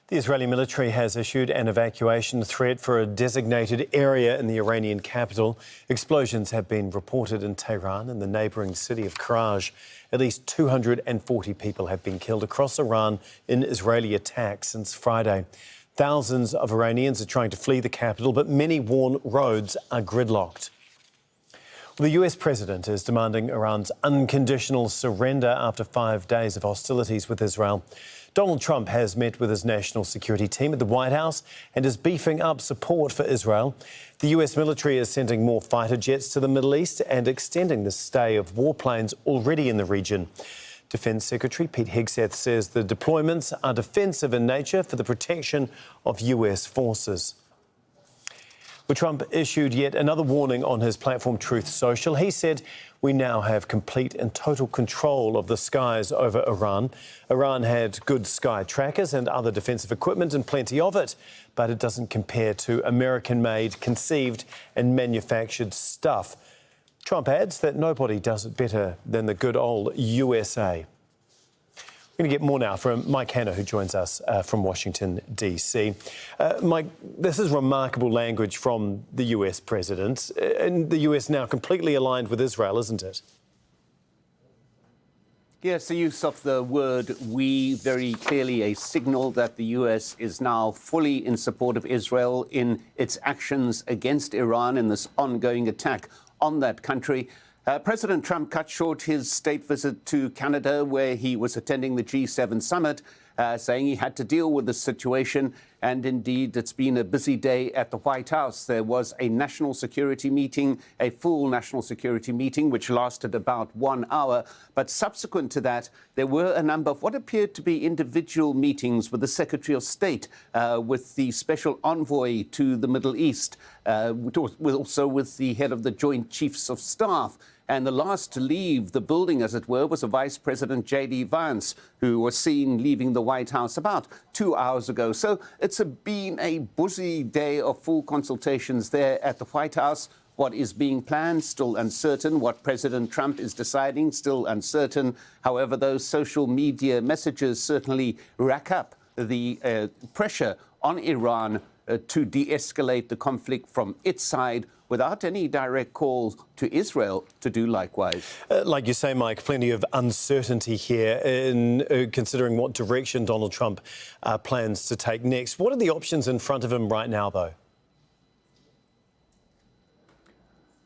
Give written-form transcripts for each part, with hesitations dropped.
The Israeli military has issued an evacuation threat for a designated area in the Iranian capital. Explosions have been reported in Tehran and the neighbouring city of Karaj. At least 240 people have been killed across Iran in Israeli attacks since Friday. Thousands of Iranians are trying to flee the capital, but many worn roads are gridlocked. The US president is demanding Iran's unconditional surrender after 5 days of hostilities with Israel. Donald Trump has met with his national security team at the White House and is beefing up support for Israel. The US military is sending more fighter jets to the Middle East and extending the stay of warplanes already in the region. Defence Secretary Pete Hegseth says the deployments are defensive in nature for the protection of US forces. Well, Trump issued yet another warning on his platform Truth Social. He said, "We now have complete and total control of the skies over Iran. Iran had good sky trackers and other defensive equipment and plenty of it, but it doesn't compare to American-made, conceived and manufactured stuff." Trump adds that nobody does it better than the good old USA. We're going to get more now from Mike Hanna, who joins us from Washington, D.C. Mike, this is remarkable language from the US president, and the US now completely aligned with Israel, isn't it? Yes, the use of the word "we" very clearly a signal that the US is now fully in support of Israel in its actions against Iran in this ongoing attack on that country. President Trump cut short his state visit to Canada, where he was attending the G7 summit, saying he had to deal with the situation. And indeed, it's been a busy day at the White House. There was a national security meeting, a full national security meeting, which lasted about 1 hour. But subsequent to that, there were a number of what appeared to be individual meetings with the Secretary of State, with the special envoy to the Middle East, also with the head of the Joint Chiefs of Staff. And the last to leave the building, as it were, was a Vice President J.D. Vance, who was seen leaving the White House about 2 hours ago. So it's been a busy day of full consultations there at the White House. What is being planned, still uncertain. What President Trump is deciding, still uncertain. However, those social media messages certainly rack up the pressure on Iran to de-escalate the conflict from its side, without any direct calls to Israel to do likewise. Like you say, Mike, plenty of uncertainty here in considering what direction Donald Trump plans to take next. What are the options in front of him right now, though?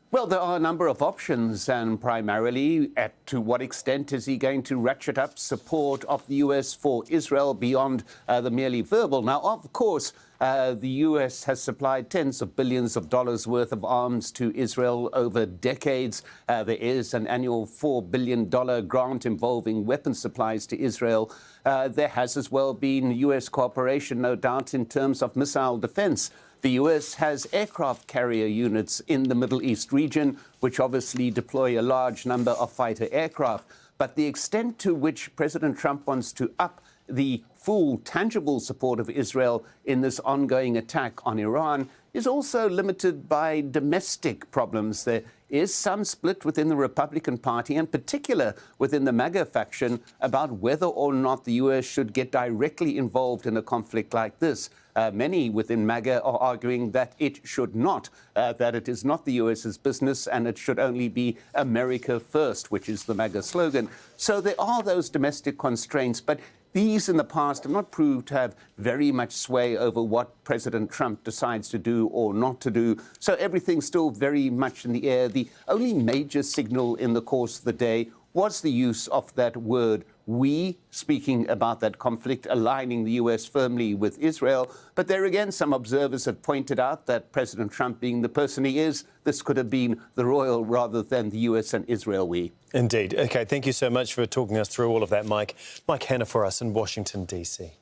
Well, there are a number of options, and primarily to what extent is he going to ratchet up support of the US for Israel beyond the merely verbal? Now, of course, the US has supplied tens of billions of dollars worth of arms to Israel over decades. There is an annual $4 billion grant involving weapons supplies to Israel. There has as well been US cooperation, no doubt, in terms of missile defense. The US has aircraft carrier units in the Middle East region, which obviously deploy a large number of fighter aircraft. But the extent to which President Trump wants to up the full, tangible support of Israel in this ongoing attack on Iran is also limited by domestic problems. There is some split within the Republican Party, in particular within the MAGA faction, about whether or not the US should get directly involved in a conflict like this. Many within MAGA are arguing that it should not, that it is not the US's business and it should only be America first, which is the MAGA slogan. So there are those domestic constraints, but these in the past have not proved to have very much sway over what President Trump decides to do or not to do. So everything's still very much in the air. The only major signal in the course of the day was the use of that word "we," speaking about that conflict, aligning the US firmly with Israel. But there again, some observers have pointed out that President Trump, being the person he is, this could have been the royal rather than the US and Israel "we." Indeed. OK, thank you so much for talking us through all of that, Mike. Mike Hanna for us in Washington, D.C.